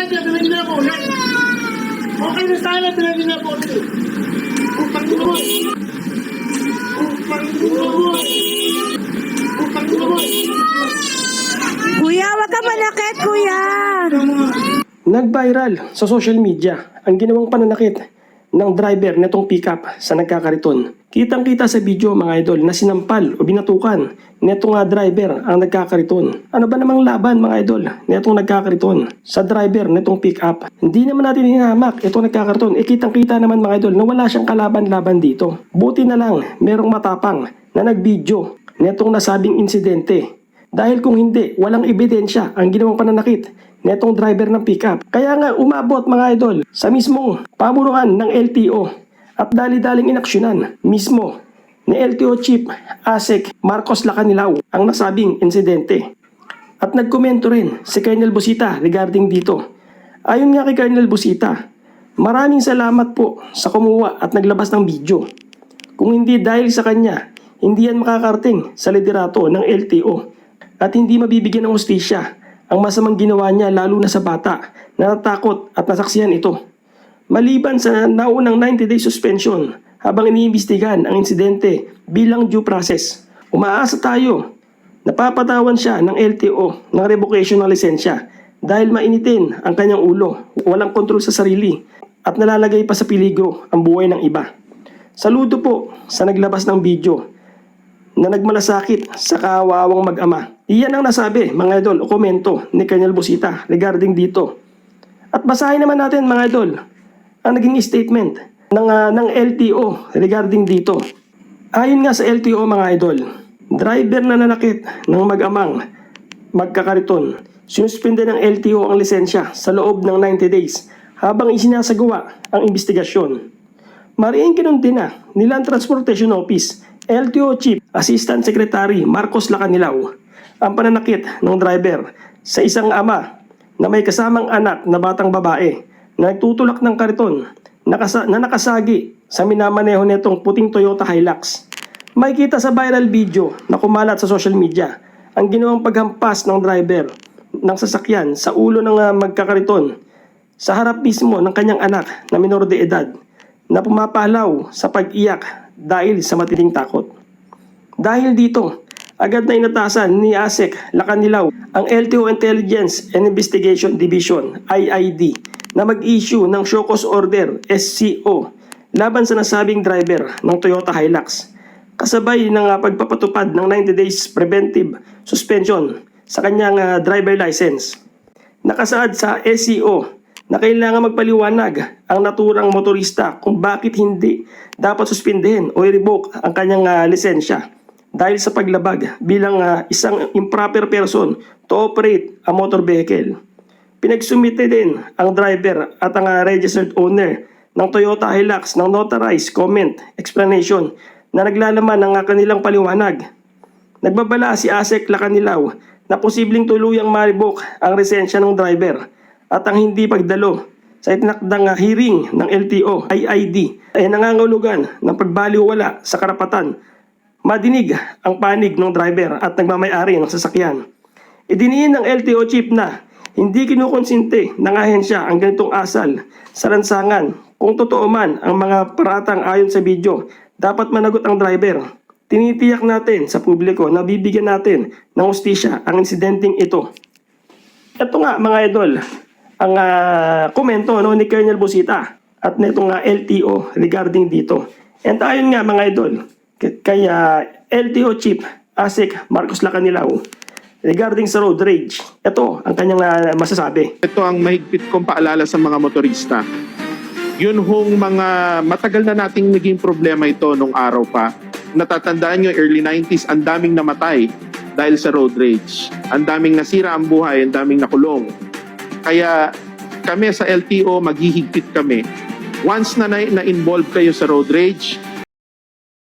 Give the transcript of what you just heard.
sana, bilhin na ako. Okay na sana, bilhin na ako. Upang mo. Upang mo. Upang mo. Kuya, wag ka manakit, kuya! Nag-viral sa social media ang ginawang pananakit ng driver netong pickup sa nagkakariton. Kitang-kita sa video mga idol na sinampal o binatukan netong driver ang nagkakariton. Ano ba namang laban mga idol netong nagkakariton sa driver netong pickup? Hindi naman natin hinahamak itong nagkakariton. Kitang-kita naman mga idol na wala siyang kalaban-laban dito. Buti na lang merong matapang na nag-video netong nasabing insidente. Dahil kung hindi, walang ebidensya ang ginawang pananakit netong driver ng pickup. Kaya nga umabot mga idol sa mismong pamunuan ng LTO at dali-daling inaksyonan mismo ni LTO Chief ASEC Marcos Lacanilaw ang nasabing insidente. At nagkomento rin si Colonel Busita regarding dito. Ayon nga kay Colonel Busita, maraming salamat po sa kumuha at naglabas ng video. Kung hindi dahil sa kanya, hindi yan makakarating sa liderato ng LTO at hindi mabibigyan ng hustisya ang masamang ginawa niya lalo na sa bata na natakot at nasaksihan ito. Maliban sa naunang 90-day suspension habang iniimbestigahan ang insidente bilang due process, umaasa tayo na papatawan siya ng LTO ng revocation ng lisensya dahil mainitin ang kanyang ulo, walang kontrol sa sarili at nalalagay pa sa peligro ang buhay ng iba. Saludo po sa naglabas ng video na nagmalasakit sa kawawang mag-ama. Iyan ang nasabi mga idol o komento ni Colonel Busita regarding dito. At basahin naman natin mga idol ang naging statement ng LTO regarding dito. Ayon nga sa LTO mga idol, driver na nanakit ng mag-amang magkakariton, sinuspinde ng LTO ang lisensya sa loob ng 90 days habang isinasagawa ang investigasyon. Mariing kinunti na ni Land Transportation Office LTO Chief Assistant Secretary Marcos Lacanilaw ang pananakit ng driver sa isang ama na may kasamang anak na batang babae na nagtutulak ng kariton na nakasagi sa minamaneho nitong puting Toyota Hilux. May kita sa viral video na kumalat sa social media ang ginawang paghampas ng driver ng sasakyan sa ulo ng magkakariton sa harap mismo ng kanyang anak na minor de edad na pumapalaw sa pag-iyak dahil sa matinding takot. Dahil dito, agad na inatasan ni ASEC Lacanilaw ang LTO Intelligence and Investigation Division IID na mag-issue ng show cause order SCO laban sa nasabing driver ng Toyota Hilux kasabay ng pagpapatupad ng 90 days preventive suspension sa kanyang driver license. Nakasaad sa SCO na kailangan magpaliwanag ang naturang motorista kung bakit hindi dapat suspindihin o i-revoke ang kanyang lisensya dahil sa paglabag bilang isang improper person to operate a motor vehicle. Pinagsumite din ang driver at ang registered owner ng Toyota Hilux ng notarized comment explanation na naglalaman ng kanilang paliwanag. Nagbabala si ASEC Lacanilaw na posibleng tuluyang ma-revoke ang lisensya ng driver at ang hindi pagdalo sa itinakdang hearing ng LTO IID ay nangangahulugan ng pagbaliwala sa karapatan madinig ang panig ng driver at nagmamay-ari ng sasakyan. Idiniin ng LTO chief na hindi kinukonsinte ng ahensya ang ganitong asal sa lansangan. Kung totoo man ang mga paratang ayon sa video, dapat managot ang driver. Tinitiyak natin sa publiko na bibigyan natin ng hustisya ang insidenteng ito. Ito nga mga idol, ang komento ni Colonel Busita at nitong LTO regarding dito. And ayon nga mga idol, kay LTO Chief ASEC Marcos Lacanilaw regarding sa road rage, ito ang kanyang masasabi. Ito ang mahigpit kong paalala sa mga motorista. Yun hong mga matagal na nating naging problema ito nung araw pa. Natatandaan nyo, early 90s, ang daming namatay dahil sa road rage. Ang daming nasira ang buhay, ang daming nakulong. Kaya kami sa LTO, maghihigpit kami. Once na na-involve kayo sa road rage,